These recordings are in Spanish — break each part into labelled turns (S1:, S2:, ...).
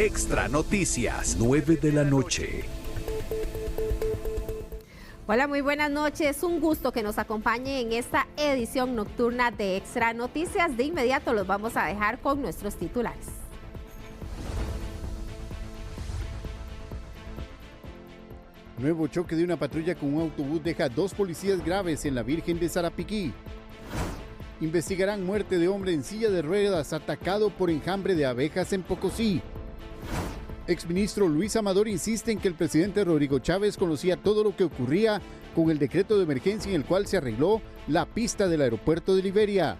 S1: Extra Noticias, 9 de la noche.
S2: Hola, muy buenas noches. Un gusto que nos acompañe en esta edición nocturna de Extra Noticias. De inmediato los vamos a dejar con nuestros titulares.
S3: Nuevo choque de una patrulla con un autobús deja 2 policías graves en la Virgen de Sarapiquí. Investigarán muerte de hombre en silla de ruedas atacado por enjambre de abejas en Pocosí. Exministro Luis Amador insiste en que el presidente Rodrigo Chávez conocía todo lo que ocurría con el decreto de emergencia en el cual se arregló la pista del aeropuerto de Liberia.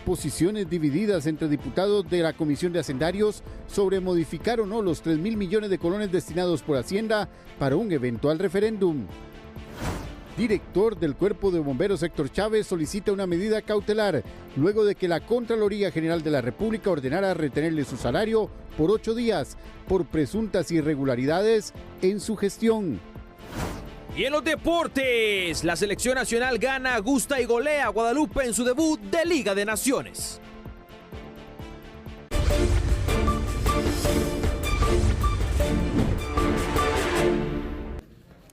S3: Posiciones divididas entre diputados de la Comisión de Hacendarios sobre modificar o no los 3.000 millones de colones destinados por Hacienda para un eventual referéndum. Director del Cuerpo de Bomberos Héctor Chávez solicita una medida cautelar luego de que la Contraloría General de la República ordenara retenerle su salario por 8 días por presuntas irregularidades en su gestión.
S4: Y en los deportes, la selección nacional gana, gusta y golea a Guadalupe en su debut de Liga de Naciones.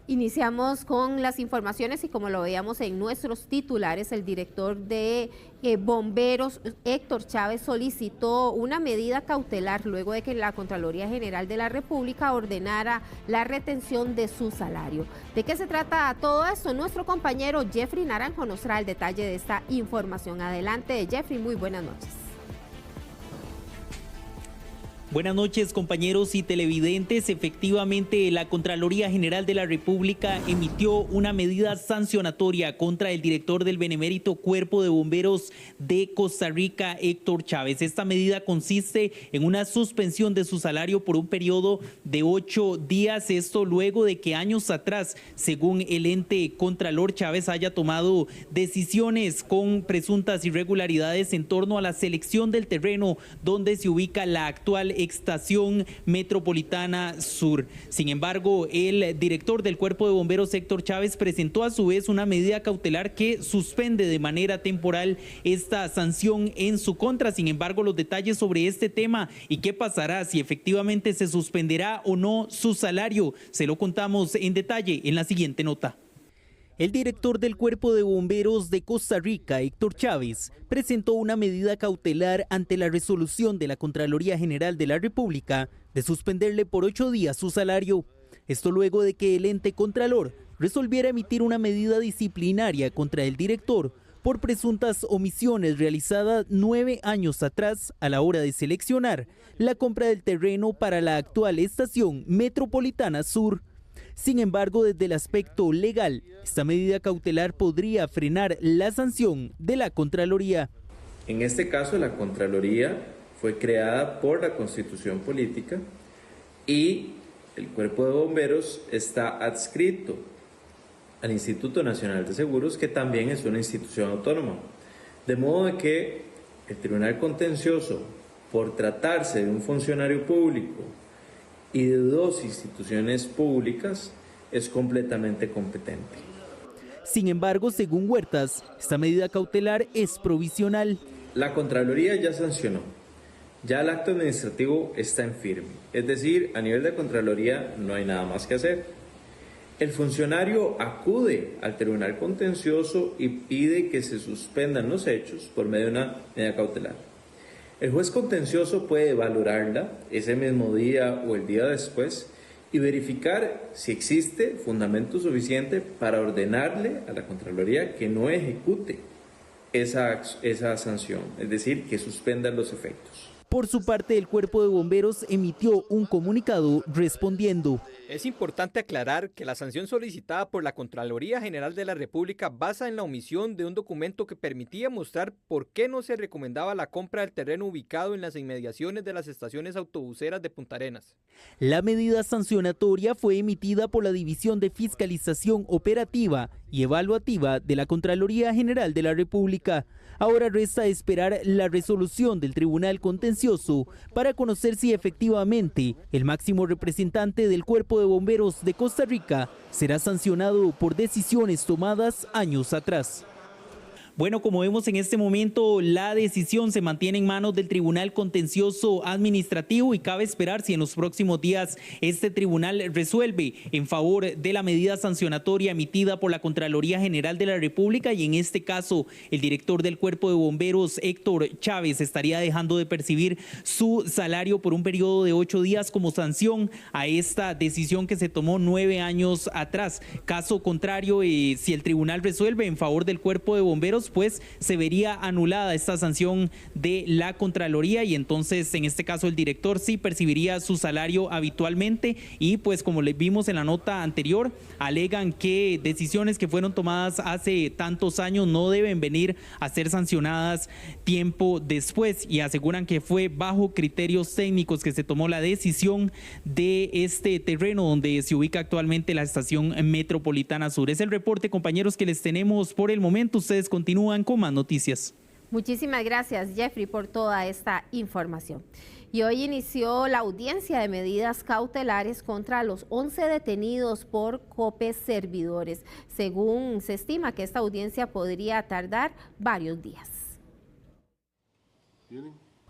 S2: Iniciamos con las informaciones y como lo veíamos en nuestros titulares, el director de Bomberos, Héctor Chávez, solicitó una medida cautelar luego de que la Contraloría General de la República ordenara la retención de su salario. ¿De qué se trata todo esto? Nuestro compañero Jeffrey Naranjo nos trae el detalle de esta información. Adelante, Jeffrey, muy buenas noches.
S5: Buenas noches, compañeros y televidentes. Efectivamente, la Contraloría General de la República emitió una medida sancionatoria contra el director del benemérito Cuerpo de Bomberos de Costa Rica, Héctor Chávez. Esta medida consiste en una suspensión de su salario por un periodo de 8 días. Esto luego de que años atrás, según el ente Contralor, Chávez haya tomado decisiones con presuntas irregularidades en torno a la selección del terreno donde se ubica la actual Estación Metropolitana Sur. Sin embargo, el director del Cuerpo de Bomberos, Héctor Chávez, presentó a su vez una medida cautelar que suspende de manera temporal esta sanción en su contra. Sin embargo, los detalles sobre este tema y qué pasará, si efectivamente se suspenderá o no su salario, se lo contamos en detalle en la siguiente nota. El director del Cuerpo de Bomberos de Costa Rica, Héctor Chávez, presentó una medida cautelar ante la resolución de la Contraloría General de la República de suspenderle por 8 días su salario. Esto luego de que el ente Contralor resolviera emitir una medida disciplinaria contra el director por presuntas omisiones realizadas 9 años atrás a la hora de seleccionar la compra del terreno para la actual Estación Metropolitana Sur. Sin embargo, desde el aspecto legal, esta medida cautelar podría frenar la sanción de la Contraloría.
S6: En este caso, la Contraloría fue creada por la Constitución Política y el Cuerpo de Bomberos está adscrito al Instituto Nacional de Seguros, que también es una institución autónoma. De modo de que el Tribunal Contencioso, por tratarse de un funcionario público y de 2 instituciones públicas, es completamente competente.
S5: Sin embargo, según Huertas, esta medida cautelar es provisional.
S6: La Contraloría ya sancionó, ya el acto administrativo está en firme, es decir, a nivel de Contraloría no hay nada más que hacer. El funcionario acude al Tribunal Contencioso y pide que se suspendan los hechos por medio de una medida cautelar. El juez contencioso puede valorarla ese mismo día o el día después y verificar si existe fundamento suficiente para ordenarle a la Contraloría que no ejecute esa sanción, es decir, que suspenda los efectos.
S5: Por su parte, el Cuerpo de Bomberos emitió un comunicado respondiendo.
S7: Es importante aclarar que la sanción solicitada por la Contraloría General de la República basa en la omisión de un documento que permitía mostrar por qué no se recomendaba la compra del terreno ubicado en las inmediaciones de las estaciones autobuseras de Punta Arenas.
S5: La medida sancionatoria fue emitida por la División de Fiscalización Operativa y Evaluativa de la Contraloría General de la República. Ahora resta esperar la resolución del Tribunal Contencioso para conocer si efectivamente el máximo representante del Cuerpo de Bomberos de Costa Rica será sancionado por decisiones tomadas años atrás. Bueno, como vemos en este momento, la decisión se mantiene en manos del Tribunal Contencioso Administrativo y cabe esperar si en los próximos días este tribunal resuelve en favor de la medida sancionatoria emitida por la Contraloría General de la República, y en este caso el director del Cuerpo de Bomberos, Héctor Chávez, estaría dejando de percibir su salario por un periodo de 8 días como sanción a esta decisión que se tomó 9 años atrás. Caso contrario, si el tribunal resuelve en favor del Cuerpo de Bomberos, pues se vería anulada esta sanción de la Contraloría y entonces en este caso el director sí percibiría su salario habitualmente y pues como les vimos en la nota anterior, alegan que decisiones que fueron tomadas hace tantos años no deben venir a ser sancionadas tiempo después y aseguran que fue bajo criterios técnicos que se tomó la decisión de este terreno donde se ubica actualmente la estación Metropolitana Sur. Es el reporte, compañeros, que les tenemos por el momento. Ustedes continúan con más noticias.
S2: Muchísimas gracias, Jeffrey, por toda esta información. Y hoy inició la audiencia de medidas cautelares contra los 11 detenidos por COPE servidores. Según se estima que esta audiencia podría tardar varios días.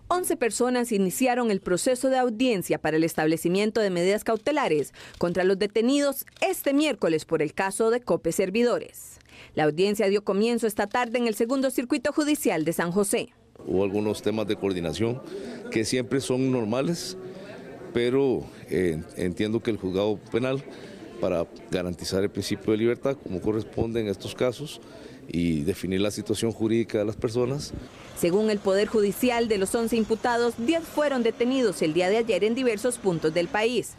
S8: 11 personas iniciaron el proceso de audiencia para el establecimiento de medidas cautelares contra los detenidos este miércoles por el caso de COPE servidores. La audiencia dio comienzo esta tarde en el Segundo Circuito Judicial de San José.
S9: Hubo algunos temas de coordinación que siempre son normales, pero entiendo que el juzgado penal, para garantizar el principio de libertad, como corresponde en estos casos, y definir la situación jurídica de las personas.
S8: Según el Poder Judicial, de los 11 imputados, 10 fueron detenidos el día de ayer en diversos puntos del país.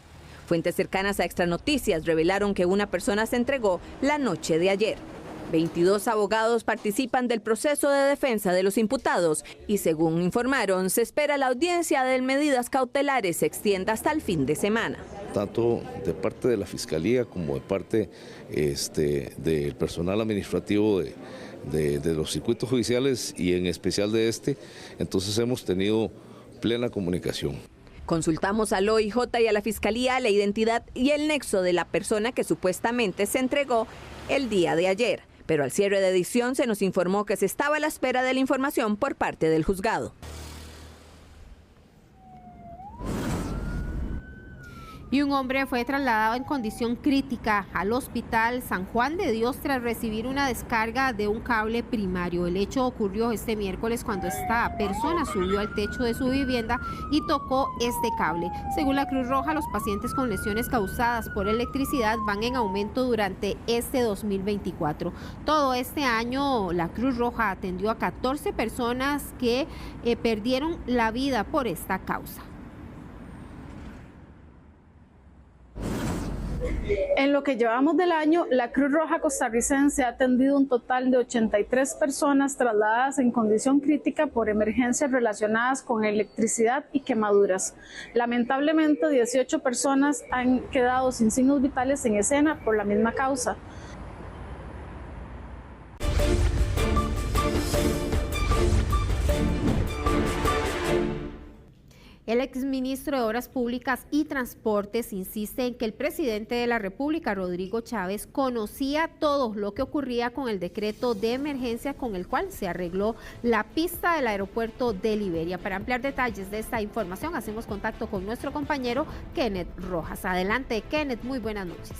S8: Fuentes cercanas a Extra Noticias revelaron que una persona se entregó la noche de ayer. 22 abogados participan del proceso de defensa de los imputados y, según informaron, se espera la audiencia de medidas cautelares se extienda hasta el fin de semana.
S9: Tanto de parte de la Fiscalía como de parte del personal administrativo de los circuitos judiciales y en especial de entonces hemos tenido plena comunicación.
S8: Consultamos al OIJ y a la Fiscalía la identidad y el nexo de la persona que supuestamente se entregó el día de ayer, pero al cierre de edición se nos informó que se estaba a la espera de la información por parte del juzgado.
S2: Y un hombre fue trasladado en condición crítica al hospital San Juan de Dios tras recibir una descarga de un cable primario. El hecho ocurrió este miércoles cuando esta persona subió al techo de su vivienda y tocó este cable. Según la Cruz Roja, los pacientes con lesiones causadas por electricidad van en aumento durante este 2024. Todo este año, la Cruz Roja atendió a 14 personas que perdieron la vida por esta causa.
S10: En lo que llevamos del año, la Cruz Roja costarricense ha atendido un total de 83 personas trasladadas en condición crítica por emergencias relacionadas con electricidad y quemaduras. Lamentablemente, 18 personas han quedado sin signos vitales en escena por la misma causa.
S2: El exministro de Obras Públicas y Transportes insiste en que el presidente de la República, Rodrigo Chávez, conocía todo lo que ocurría con el decreto de emergencia con el cual se arregló la pista del aeropuerto de Liberia. Para ampliar detalles de esta información, hacemos contacto con nuestro compañero Kenneth Rojas. Adelante, Kenneth, muy buenas noches.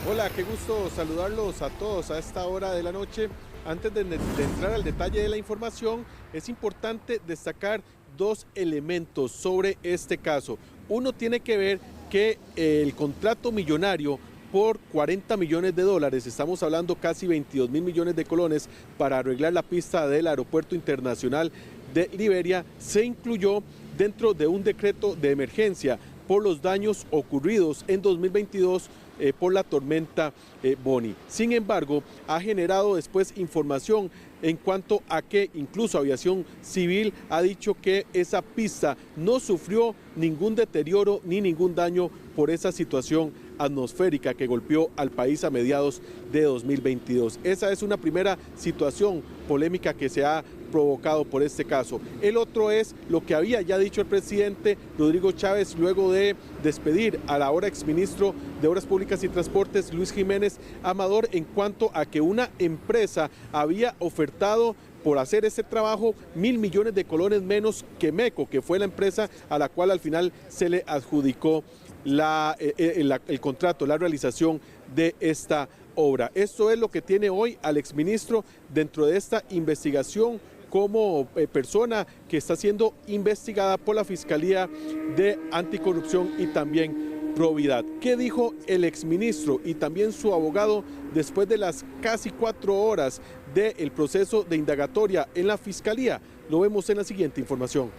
S11: Hola, qué gusto saludarlos a todos a esta hora de la noche. Antes de entrar al detalle de la información, es importante destacar dos elementos sobre este caso. Uno tiene que ver que el contrato millonario por 40 millones de dólares, estamos hablando casi 22 mil millones de colones para arreglar la pista del Aeropuerto Internacional de Liberia, se incluyó dentro de un decreto de emergencia por los daños ocurridos en 2022 por la tormenta Bonnie. Sin embargo, ha generado después información en cuanto a que incluso Aviación Civil ha dicho que esa pista no sufrió ningún deterioro ni ningún daño por esa situación atmosférica que golpeó al país a mediados de 2022. Esa es una primera situación polémica que se ha provocado por este caso. El otro es lo que había ya dicho el presidente Rodrigo Chávez luego de despedir al ahora exministro de Obras Públicas y Transportes, Luis Jiménez Amador, en cuanto a que una empresa había ofertado por hacer ese trabajo 1.000 millones de colones menos que MECO, que fue la empresa a la cual al final se le adjudicó el contrato, la realización de esta obra. Esto es lo que tiene hoy al exministro dentro de esta investigación como persona que está siendo investigada por la Fiscalía de Anticorrupción y también Probidad. ¿Qué dijo el exministro y también su abogado después de las casi 4 horas del proceso de indagatoria en la Fiscalía? Lo vemos en la siguiente información.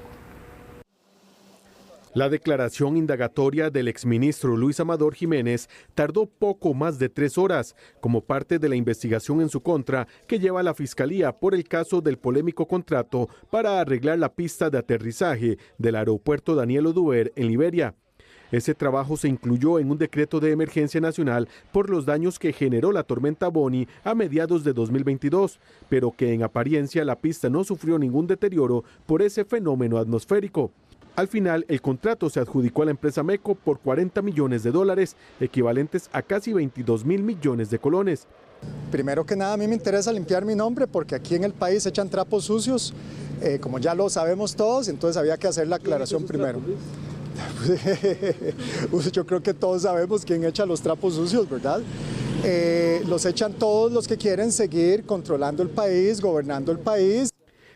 S11: La declaración indagatoria del exministro Luis Amador Jiménez tardó poco más de 3 horas, como parte de la investigación en su contra que lleva la Fiscalía por el caso del polémico contrato para arreglar la pista de aterrizaje del aeropuerto Daniel Oduber en Liberia. Ese trabajo se incluyó en un decreto de emergencia nacional por los daños que generó la tormenta Bonnie a mediados de 2022, pero que en apariencia la pista no sufrió ningún deterioro por ese fenómeno atmosférico. Al final, el contrato se adjudicó a la empresa MECO por $40 millones, equivalentes a casi 22.000 millones de colones.
S12: Primero que nada, a mí me interesa limpiar mi nombre porque aquí en el país echan trapos sucios, como ya lo sabemos todos, entonces había que hacer la aclaración primero. Yo creo que todos sabemos quién echa los trapos sucios, ¿verdad? Los echan todos los que quieren seguir controlando el país, gobernando el país.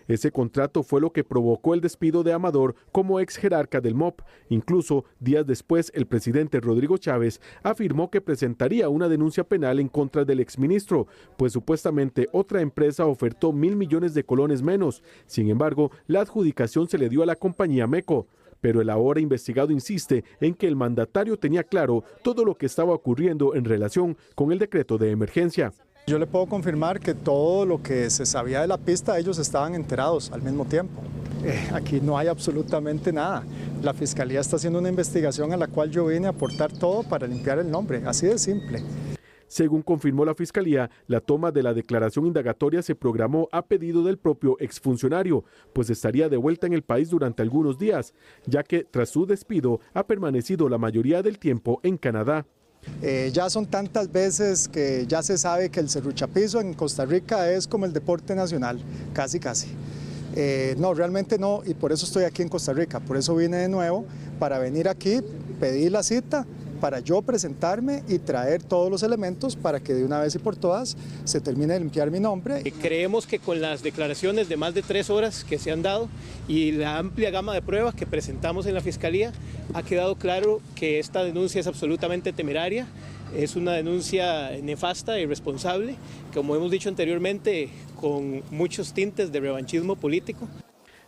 S11: Ese contrato fue lo que provocó el despido de Amador como ex jerarca del MOP. Incluso, días después, el presidente Rodrigo Chávez afirmó que presentaría una denuncia penal en contra del exministro, pues supuestamente otra empresa ofertó 1.000 millones de colones menos. Sin embargo, la adjudicación se le dio a la compañía MECO. Pero el ahora investigado insiste en que el mandatario tenía claro todo lo que estaba ocurriendo en relación con el decreto de emergencia.
S12: Yo le puedo confirmar que todo lo que se sabía de la pista, ellos estaban enterados al mismo tiempo. Aquí no hay absolutamente nada. La Fiscalía está haciendo una investigación a la cual yo vine a aportar todo para limpiar el nombre, así de simple.
S11: Según confirmó la Fiscalía, la toma de la declaración indagatoria se programó a pedido del propio exfuncionario, pues estaría de vuelta en el país durante algunos días, ya que tras su despido ha permanecido la mayoría del tiempo en Canadá.
S12: Ya son tantas veces que ya se sabe que el serruchapizo en Costa Rica es como el deporte nacional, casi. No, realmente no, y por eso estoy aquí en Costa Rica, por eso vine de nuevo, para venir aquí, pedí la cita, para yo presentarme y traer todos los elementos para que de una vez y por todas se termine de limpiar mi nombre.
S13: Creemos que con las declaraciones de más de 3 horas que se han dado y la amplia gama de pruebas que presentamos en la Fiscalía, ha quedado claro que esta denuncia es absolutamente temeraria, es una denuncia nefasta e irresponsable, como hemos dicho anteriormente, con muchos tintes de revanchismo político.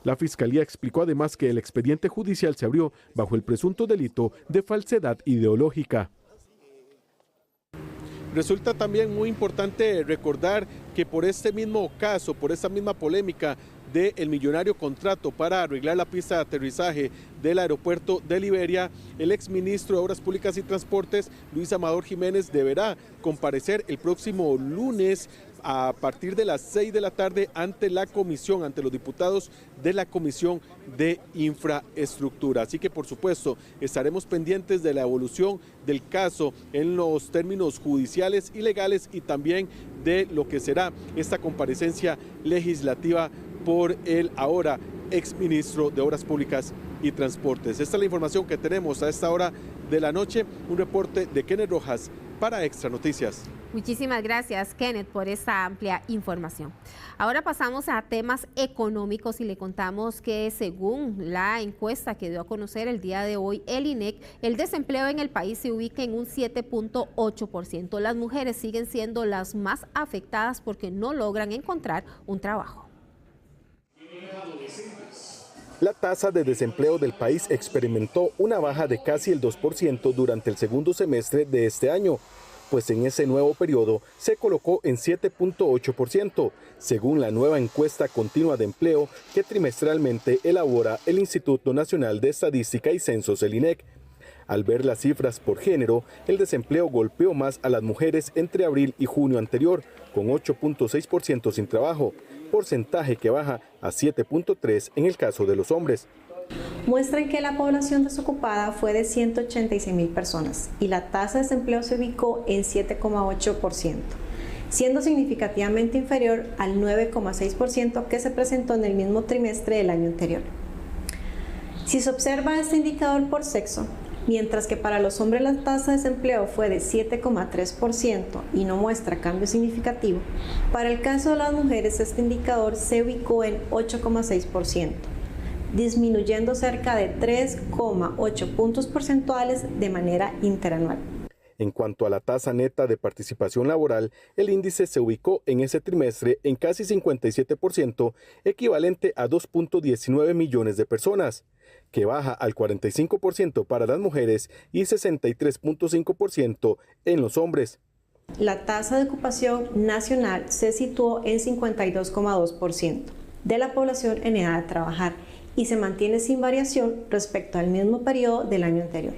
S11: La Fiscalía explicó además que el expediente judicial se abrió bajo el presunto delito de falsedad ideológica. Resulta también muy importante recordar que por este mismo caso, por esta misma polémica del millonario contrato para arreglar la pista de aterrizaje del aeropuerto de Liberia, el exministro de Obras Públicas y Transportes, Luis Amador Jiménez, deberá comparecer el próximo lunes a partir de las 6 de la tarde ante la comisión, ante los diputados de la Comisión de Infraestructura. Así que, por supuesto, estaremos pendientes de la evolución del caso en los términos judiciales y legales y también de lo que será esta comparecencia legislativa por el ahora exministro de Obras Públicas y Transportes. Esta es la información que tenemos a esta hora de la noche. Un reporte de Kenneth Rojas para Extra Noticias.
S2: Muchísimas gracias, Kenneth, por esta amplia información. Ahora pasamos a temas económicos y le contamos que según la encuesta que dio a conocer el día de hoy el INEC, el desempleo en el país se ubica en un 7.8%. Las mujeres siguen siendo las más afectadas porque no logran encontrar un trabajo.
S14: La tasa de desempleo del país experimentó una baja de casi el 2% durante el segundo semestre de este año, pues en ese nuevo periodo se colocó en 7.8%, según la nueva encuesta continua de empleo que trimestralmente elabora el Instituto Nacional de Estadística y Censos, el INEC. Al ver las cifras por género, el desempleo golpeó más a las mujeres entre abril y junio anterior, con 8.6% sin trabajo, porcentaje que baja a 7.3 en el caso de los hombres.
S15: Muestran que la población desocupada fue de 186.000 personas y la tasa de desempleo se ubicó en 7,8%, siendo significativamente inferior al 9,6% que se presentó en el mismo trimestre del año anterior. Si se observa este indicador por sexo, mientras que para los hombres la tasa de desempleo fue de 7,3% y no muestra cambio significativo, para el caso de las mujeres este indicador se ubicó en 8,6%, disminuyendo cerca de 3,8 puntos porcentuales de manera interanual.
S14: En cuanto a la tasa neta de participación laboral, el índice se ubicó en ese trimestre en casi 57%, equivalente a 2.19 millones de personas, que baja al 45% para las mujeres y 63.5% en los hombres.
S15: La tasa de ocupación nacional se situó en 52,2% de la población en edad de trabajar y se mantiene sin variación respecto al mismo periodo del año anterior.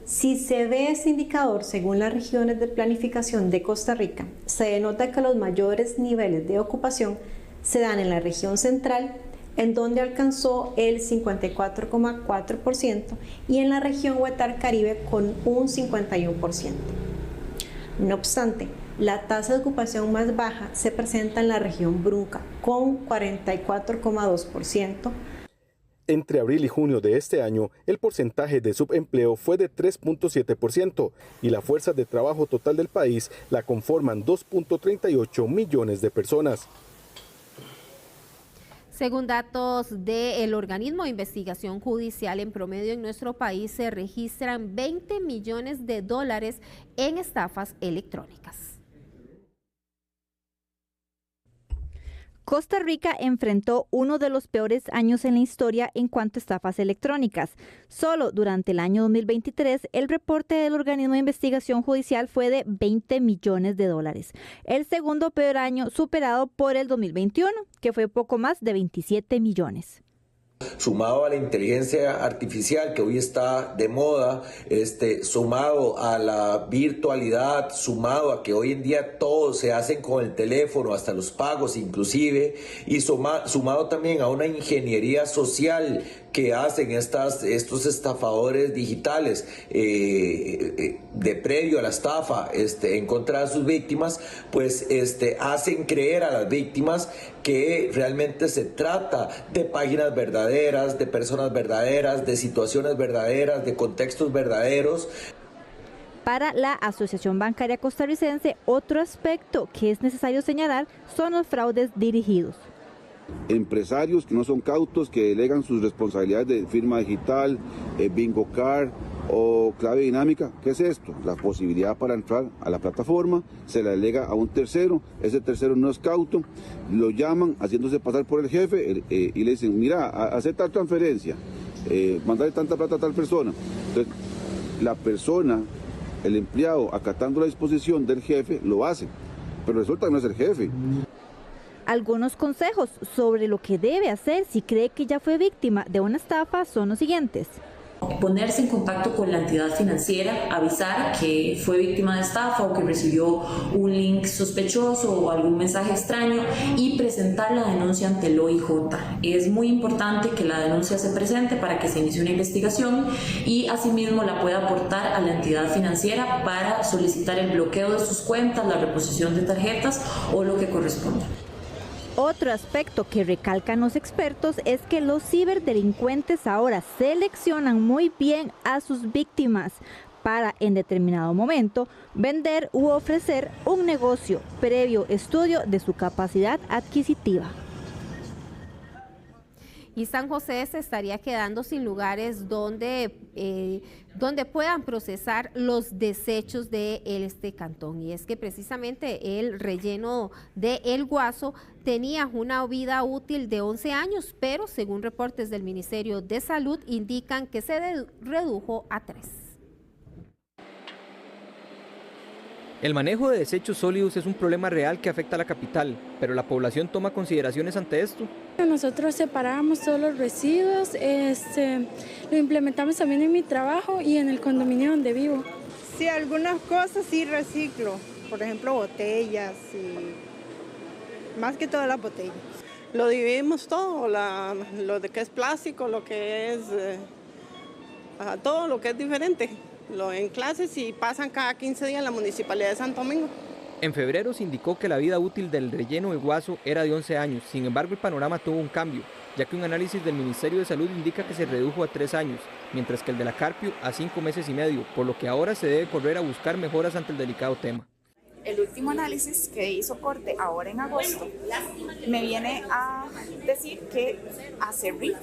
S15: Si se ve este indicador según las regiones de planificación de Costa Rica, se denota que los mayores niveles de ocupación se dan en la región central, en donde alcanzó el 54,4%, y en la región Huetar Caribe con un 51%. No obstante, la tasa de ocupación más baja se presenta en la región Brunca, con 44,2%.
S14: Entre abril y junio de este año, el porcentaje de subempleo fue de 3.7% y la fuerza de trabajo total del país la conforman 2.38 millones de personas.
S2: Según datos del organismo de investigación judicial, en promedio en nuestro país se registran 20 millones de dólares en estafas electrónicas.
S16: Costa Rica enfrentó uno de los peores años en la historia en cuanto a estafas electrónicas. Solo durante el año 2023, el reporte del organismo de investigación judicial fue de 20 millones de dólares. El segundo peor año, superado por el 2021, que fue poco más de 27 millones.
S17: Sumado a la inteligencia artificial que hoy está de moda, sumado a la virtualidad, sumado a que hoy en día todo se hacen con el teléfono, hasta los pagos inclusive, y sumado también a una ingeniería social que hacen estos estafadores digitales de previo a la estafa en contra de sus víctimas, pues hacen creer a las víctimas que realmente se trata de páginas verdaderas, de personas verdaderas, de situaciones verdaderas, de contextos verdaderos.
S16: Para la Asociación Bancaria Costarricense, otro aspecto que es necesario señalar son los fraudes dirigidos.
S18: Empresarios que no son cautos, que delegan sus responsabilidades de firma digital, bingo card o clave dinámica. ¿Qué es esto? La posibilidad para entrar a la plataforma, se la delega a un tercero, ese tercero no es cauto, lo llaman haciéndose pasar por el jefe y le dicen, mira, hace tal transferencia, mandarle tanta plata a tal persona. Entonces, la persona, el empleado, acatando la disposición del jefe, lo hace, pero resulta que no es el jefe.
S16: Algunos consejos sobre lo que debe hacer si cree que ya fue víctima de una estafa son los siguientes.
S19: Ponerse en contacto con la entidad financiera, avisar que fue víctima de estafa o que recibió un link sospechoso o algún mensaje extraño y presentar la denuncia ante el OIJ. Es muy importante que la denuncia se presente para que se inicie una investigación y asimismo la pueda aportar a la entidad financiera para solicitar el bloqueo de sus cuentas, la reposición de tarjetas o lo que corresponda.
S16: Otro aspecto que recalcan los expertos es que los ciberdelincuentes ahora seleccionan muy bien a sus víctimas para, en determinado momento, vender u ofrecer un negocio previo estudio de su capacidad adquisitiva.
S2: Y San José se estaría quedando sin lugares donde puedan procesar los desechos de este cantón. Y es que precisamente el relleno de El Guaso tenía una vida útil de 11 años, pero según reportes del Ministerio de Salud indican que se redujo a 3.
S7: El manejo de desechos sólidos es un problema real que afecta a la capital, pero la población toma consideraciones ante esto.
S20: Nosotros separamos todos los residuos, lo implementamos también en mi trabajo y en el condominio donde vivo.
S21: Sí, algunas cosas sí reciclo, por ejemplo botellas más que todas las botellas. Lo dividimos todo, lo de que es plástico, lo que es todo lo que es diferente, en clases y pasan cada 15 días en la Municipalidad de Santo Domingo.
S7: En febrero se indicó que la vida útil del relleno de Guaso era de 11 años, sin embargo el panorama tuvo un cambio, ya que un análisis del Ministerio de Salud indica que se redujo a 3 años, mientras que el de la Carpio a 5 meses y medio, por lo que ahora se debe correr a buscar mejoras ante el delicado tema.
S22: El último análisis que hizo Corte ahora en agosto me viene a decir que Acerrit,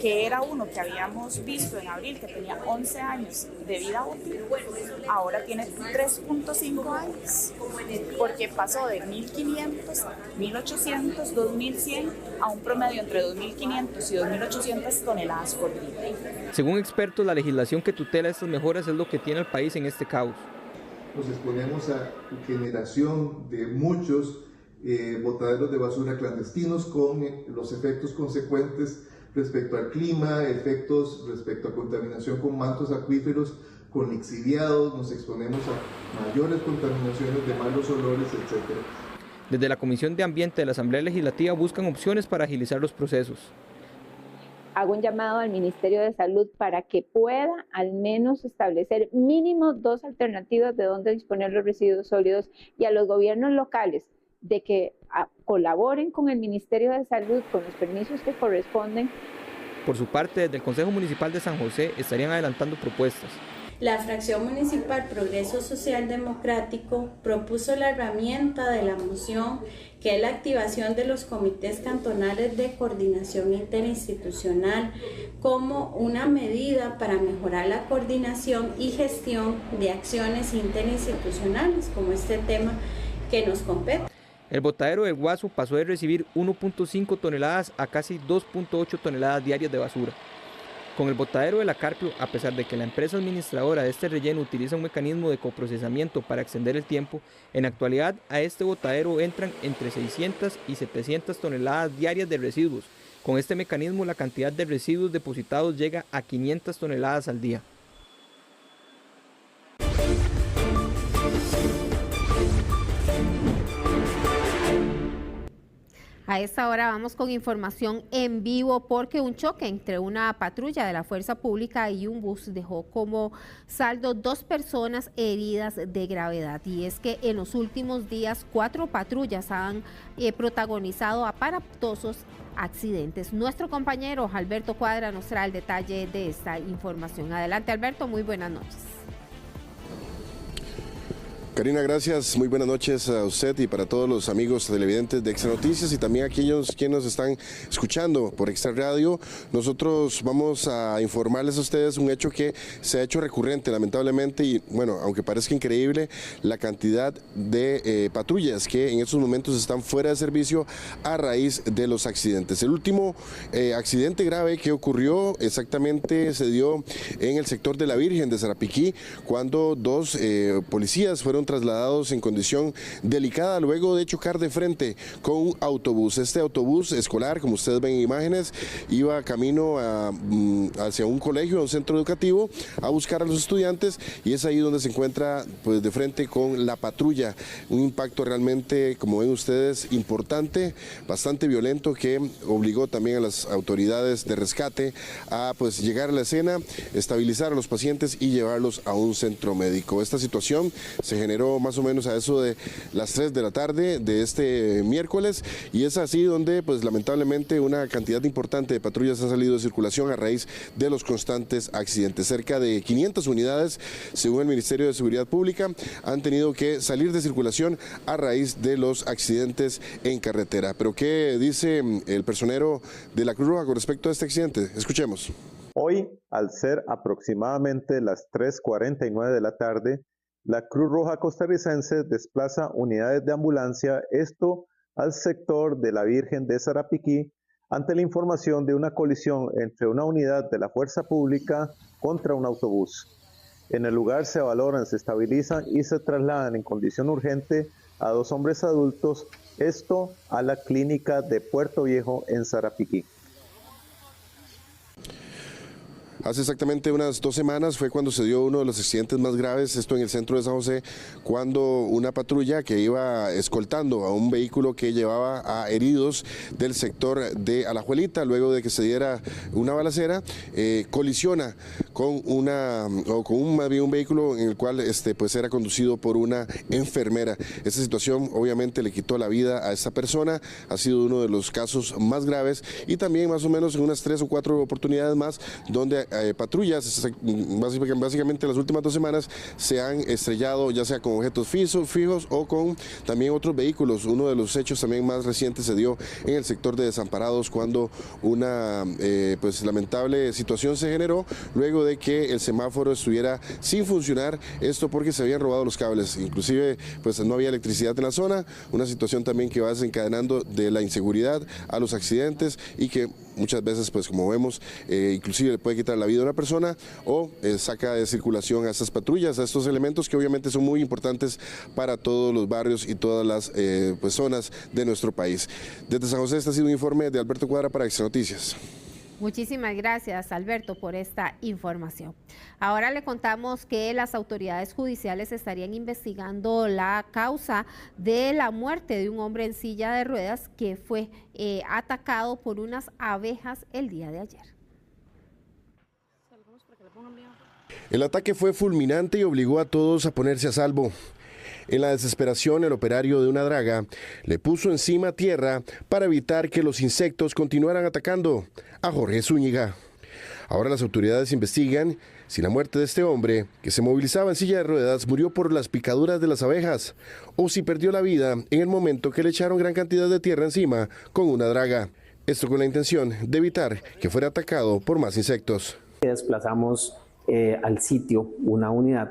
S22: que era uno que habíamos visto en abril que tenía 11 años de vida útil, ahora tiene 3.5 años, porque pasó de 1.500, 1.800, 2.100 a un promedio entre 2.500 y 2.800 toneladas por día.
S7: Según expertos, la legislación que tutela estas mejoras es lo que tiene al país en este caos.
S23: Nos exponemos a generación de muchos botaderos de basura clandestinos con los efectos consecuentes respecto al clima, efectos respecto a contaminación con mantos acuíferos, con lixiviados, nos exponemos a mayores contaminaciones de malos olores, etc.
S7: Desde la Comisión de Ambiente de la Asamblea Legislativa buscan opciones para agilizar los procesos.
S24: Hago un llamado al Ministerio de Salud para que pueda al menos establecer mínimo 2 alternativas de dónde disponer los residuos sólidos y a los gobiernos locales de que colaboren con el Ministerio de Salud con los permisos que corresponden.
S7: Por su parte, desde el Consejo Municipal de San José estarían adelantando propuestas.
S25: La fracción municipal Progreso Social Democrático propuso la herramienta de la moción, que es la activación de los comités cantonales de coordinación interinstitucional como una medida para mejorar la coordinación y gestión de acciones interinstitucionales, como este tema que nos compete.
S7: El botadero del Guaso pasó de recibir 1.5 toneladas a casi 2.8 toneladas diarias de basura. Con el botadero de la Carpio, a pesar de que la empresa administradora de este relleno utiliza un mecanismo de coprocesamiento para extender el tiempo, en actualidad a este botadero entran entre 600 y 700 toneladas diarias de residuos. Con este mecanismo la cantidad de residuos depositados llega a 500 toneladas al día.
S2: A esta hora vamos con información en vivo porque un choque entre una patrulla de la Fuerza Pública y un bus dejó como saldo 2 personas heridas de gravedad. Y es que en los últimos días 4 patrullas han protagonizado aparatosos accidentes. Nuestro compañero Alberto Cuadra nos trae el detalle de esta información. Adelante, Alberto, muy buenas noches.
S26: Karina, gracias. Muy buenas noches a usted y para todos los amigos televidentes de Extra Noticias y también a aquellos quienes nos están escuchando por Extra Radio. Nosotros vamos a informarles a ustedes un hecho que se ha hecho recurrente, lamentablemente, y bueno, aunque parezca increíble, la cantidad de patrullas que en estos momentos están fuera de servicio a raíz de los accidentes. El último accidente grave que ocurrió exactamente se dio en el sector de la Virgen de Sarapiquí, cuando 2 policías fueron trasladados en condición delicada luego de chocar de frente con un autobús. Este autobús escolar, como ustedes ven en imágenes, iba camino hacia un colegio, a un centro educativo, a buscar a los estudiantes, y es ahí donde se encuentra pues de frente con la patrulla. Un impacto realmente, como ven ustedes, importante, bastante violento, que obligó también a las autoridades de rescate a pues llegar a la escena, estabilizar a los pacientes y llevarlos a un centro médico. Esta situación se generó más o menos a eso de las 3 de la tarde de este miércoles, y es así donde pues lamentablemente una cantidad importante de patrullas ha salido de circulación a raíz de los constantes accidentes. Cerca de 500 unidades, según el Ministerio de Seguridad Pública, han tenido que salir de circulación a raíz de los accidentes en carretera. Pero ¿qué dice el personero de la Cruz Roja con respecto a este accidente? Escuchemos.
S27: Hoy, al ser aproximadamente las 3:49 de la tarde, la Cruz Roja costarricense desplaza unidades de ambulancia, esto al sector de la Virgen de Sarapiquí, ante la información de una colisión entre una unidad de la Fuerza Pública contra un autobús. En el lugar se valoran, se estabilizan y se trasladan en condición urgente a 2 hombres adultos, esto a la clínica de Puerto Viejo en Sarapiquí.
S26: Hace exactamente unas 2 semanas fue cuando se dio uno de los accidentes más graves, esto en el centro de San José, cuando una patrulla que iba escoltando a un vehículo que llevaba a heridos del sector de Alajuelita, luego de que se diera una balacera, colisiona con un vehículo en el cual pues era conducido por una enfermera. Esta situación obviamente le quitó la vida a esta persona, ha sido uno de los casos más graves, y también más o menos en unas 3 o 4 oportunidades más donde patrullas, básicamente las últimas 2 semanas, se han estrellado ya sea con objetos fijos o con también otros vehículos. Uno de los hechos también más recientes se dio en el sector de Desamparados, cuando una pues lamentable situación se generó luego de que el semáforo estuviera sin funcionar, esto porque se habían robado los cables, inclusive pues no había electricidad en la zona, una situación también que va desencadenando de la inseguridad a los accidentes y que muchas veces, pues como vemos, inclusive le puede quitar la vida a una persona o saca de circulación a estas patrullas, a estos elementos que obviamente son muy importantes para todos los barrios y todas las pues, zonas de nuestro país. Desde San José, este ha sido un informe de Alberto Cuadra para Extra Noticias.
S2: Muchísimas gracias, Alberto, por esta información. Ahora le contamos que las autoridades judiciales estarían investigando la causa de la muerte de un hombre en silla de ruedas que fue atacado por unas abejas el día de ayer.
S26: El ataque fue fulminante y obligó a todos a ponerse a salvo. En la desesperación, el operario de una draga le puso encima tierra para evitar que los insectos continuaran atacando a Jorge Zúñiga. Ahora las autoridades investigan si la muerte de este hombre, que se movilizaba en silla de ruedas, murió por las picaduras de las abejas o si perdió la vida en el momento que le echaron gran cantidad de tierra encima con una draga. Esto con la intención de evitar que fuera atacado por más insectos.
S1: Desplazamos al sitio una unidad.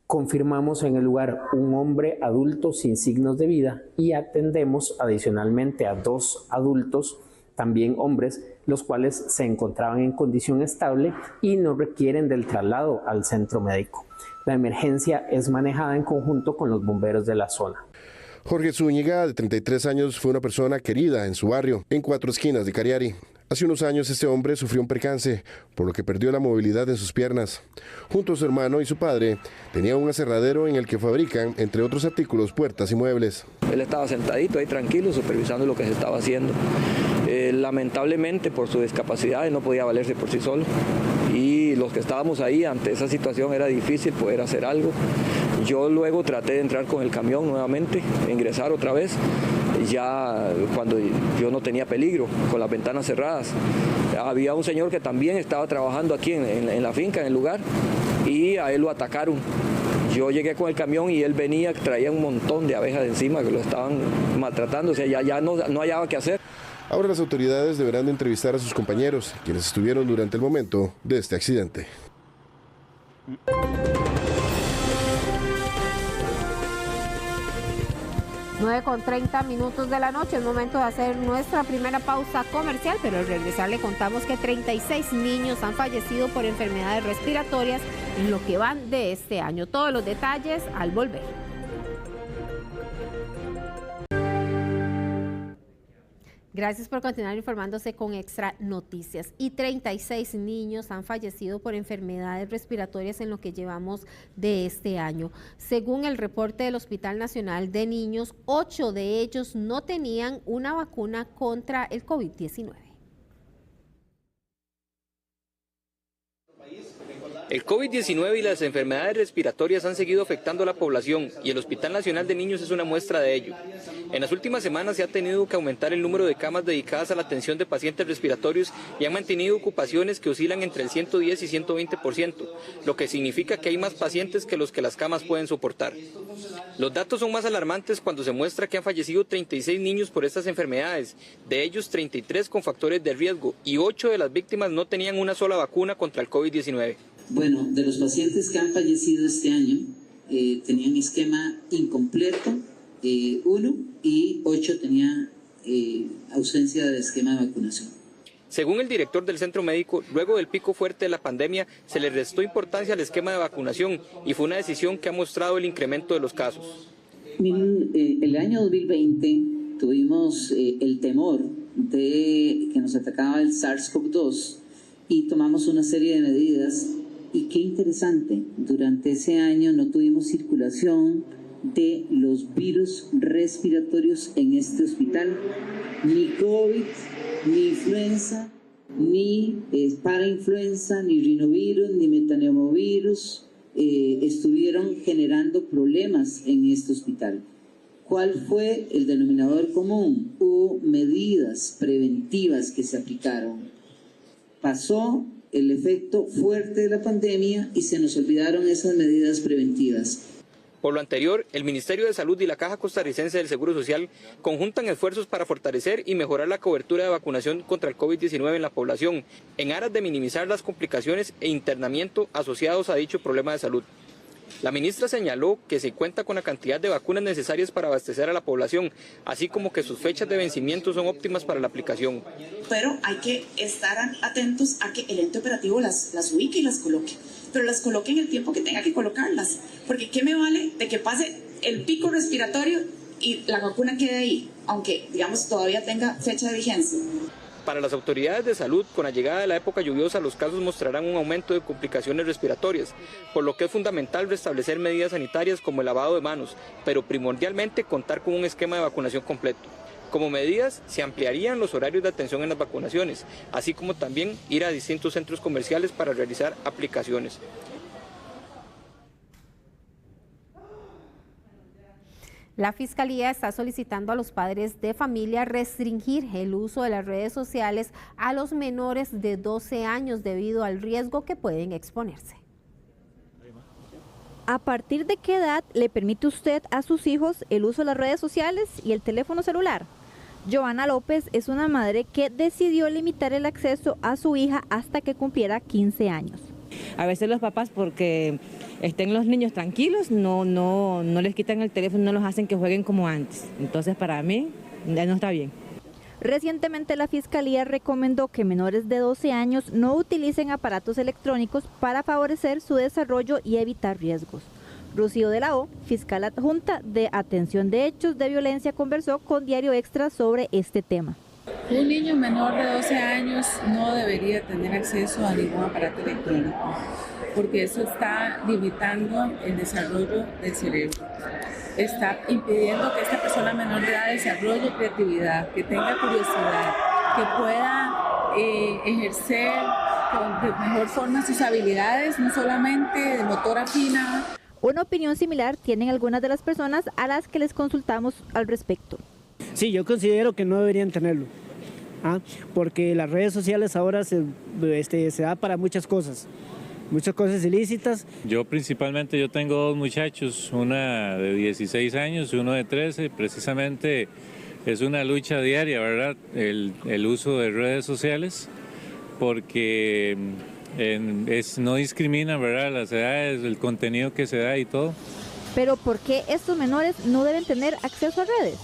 S1: Confirmamos en el lugar un hombre adulto sin signos de vida y atendemos adicionalmente a 2 adultos, también hombres, los cuales se encontraban en condición estable y no requieren del traslado al centro médico. La emergencia es manejada en conjunto con los bomberos de la zona.
S26: Jorge Zúñiga, de 33 años, fue una persona querida en su barrio, en 4 esquinas de Cariari. Hace unos años este hombre sufrió un percance, por lo que perdió la movilidad en sus piernas. Junto a su hermano y su padre, tenía un aserradero en el que fabrican, entre otros artículos, puertas y muebles.
S3: Él estaba sentadito ahí tranquilo, supervisando lo que se estaba haciendo. Lamentablemente, por su discapacidad, no podía valerse por sí solo. Y los que estábamos ahí ante esa situación era difícil poder hacer algo. Yo luego traté de entrar con el camión nuevamente, ingresar otra vez, ya cuando yo no tenía peligro, con las ventanas cerradas. Había un señor que también estaba trabajando aquí en la finca, en el lugar, y a él lo atacaron. Yo llegué con el camión y él venía, traía un montón de abejas de encima que lo estaban maltratando, o sea, ya no hallaba qué hacer.
S26: Ahora las autoridades deberán de entrevistar a sus compañeros, quienes estuvieron durante el momento de este accidente.
S2: 9:30 de la noche, es momento de hacer nuestra primera pausa comercial, pero al regresar le contamos que 36 niños han fallecido por enfermedades respiratorias en lo que van de este año. Todos los detalles al volver. Gracias por continuar informándose con Extra Noticias. Y 36 niños han fallecido por enfermedades respiratorias en lo que llevamos de este año. Según el reporte del Hospital Nacional de Niños, 8 de ellos no tenían una vacuna contra el COVID-19.
S7: El COVID-19 y las enfermedades respiratorias han seguido afectando a la población y el Hospital Nacional de Niños es una muestra de ello. En las últimas semanas se ha tenido que aumentar el número de camas dedicadas a la atención de pacientes respiratorios y han mantenido ocupaciones que oscilan entre el 110 y 120%, lo que significa que hay más pacientes que los que las camas pueden soportar. Los datos son más alarmantes cuando se muestra que han fallecido 36 niños por estas enfermedades, de ellos 33 con factores de riesgo y 8 de las víctimas no tenían una sola vacuna contra el COVID-19.
S4: Bueno, de los pacientes que han fallecido este año, tenían esquema incompleto, 1, y 8 tenían ausencia de esquema de vacunación.
S7: Según el director del centro médico, luego del pico fuerte de la pandemia, se le restó importancia al esquema de vacunación y fue una decisión que ha mostrado el incremento de los casos.
S4: Miren, el año 2020 tuvimos el temor de que nos atacaba el SARS-CoV-2 y tomamos una serie de medidas. Y qué interesante, durante ese año no tuvimos circulación de los virus respiratorios en este hospital, ni COVID, ni influenza, ni parainfluenza, ni rinovirus, ni metaneumovirus estuvieron generando problemas en este hospital. ¿Cuál fue el denominador común? Hubo medidas preventivas que se aplicaron. Pasó el efecto fuerte de la pandemia y se nos olvidaron esas medidas preventivas.
S7: Por lo anterior, el Ministerio de Salud y la Caja Costarricense del Seguro Social conjuntan esfuerzos para fortalecer y mejorar la cobertura de vacunación contra el COVID-19 en la población, en aras de minimizar las complicaciones e internamiento asociados a dicho problema de salud. La ministra señaló que se cuenta con la cantidad de vacunas necesarias para abastecer a la población, así como que sus fechas de vencimiento son óptimas para la aplicación.
S22: Pero hay que estar atentos a que el ente operativo las ubique y las coloque, pero las coloque en el tiempo que tenga que colocarlas, porque ¿qué me vale de que pase el pico respiratorio y la vacuna quede ahí, aunque digamos todavía tenga fecha de vigencia?
S7: Para las autoridades de salud, con la llegada de la época lluviosa, los casos mostrarán un aumento de complicaciones respiratorias, por lo que es fundamental restablecer medidas sanitarias como el lavado de manos, pero primordialmente contar con un esquema de vacunación completo. Como medidas, se ampliarían los horarios de atención en las vacunaciones, así como también ir a distintos centros comerciales para realizar aplicaciones.
S2: La Fiscalía está solicitando a los padres de familia restringir el uso de las redes sociales a los menores de 12 años debido al riesgo que pueden exponerse.
S16: ¿A partir de qué edad le permite usted a sus hijos el uso de las redes sociales y el teléfono celular? Joana López es una madre que decidió limitar el acceso a su hija hasta que cumpliera 15 años.
S5: A veces los papás, porque estén los niños tranquilos, no les quitan el teléfono, no los hacen que jueguen como antes. Entonces para mí ya no está bien.
S16: Recientemente la Fiscalía recomendó que menores de 12 años no utilicen aparatos electrónicos para favorecer su desarrollo y evitar riesgos. Rocío de la O, fiscal adjunta de Atención de Hechos de Violencia, conversó con Diario Extra sobre este tema.
S6: Un niño menor de 12 años no debería tener acceso a ningún aparato electrónico, porque eso está limitando el desarrollo del cerebro. Está impidiendo que esta persona menor de edad desarrolle creatividad, que tenga curiosidad, que pueda ejercer de mejor forma sus habilidades, no solamente de motora fina.
S16: Una opinión similar tienen algunas de las personas a las que les consultamos al respecto.
S8: Sí, yo considero que no deberían tenerlo, porque las redes sociales ahora se da para muchas cosas ilícitas.
S9: Yo principalmente tengo dos muchachos, una de 16 años y uno de 13, precisamente es una lucha diaria, ¿verdad? El uso de redes sociales, porque no discrimina, ¿verdad?, las edades, el contenido que se da y todo.
S16: Pero ¿por qué estos menores no deben tener acceso a redes?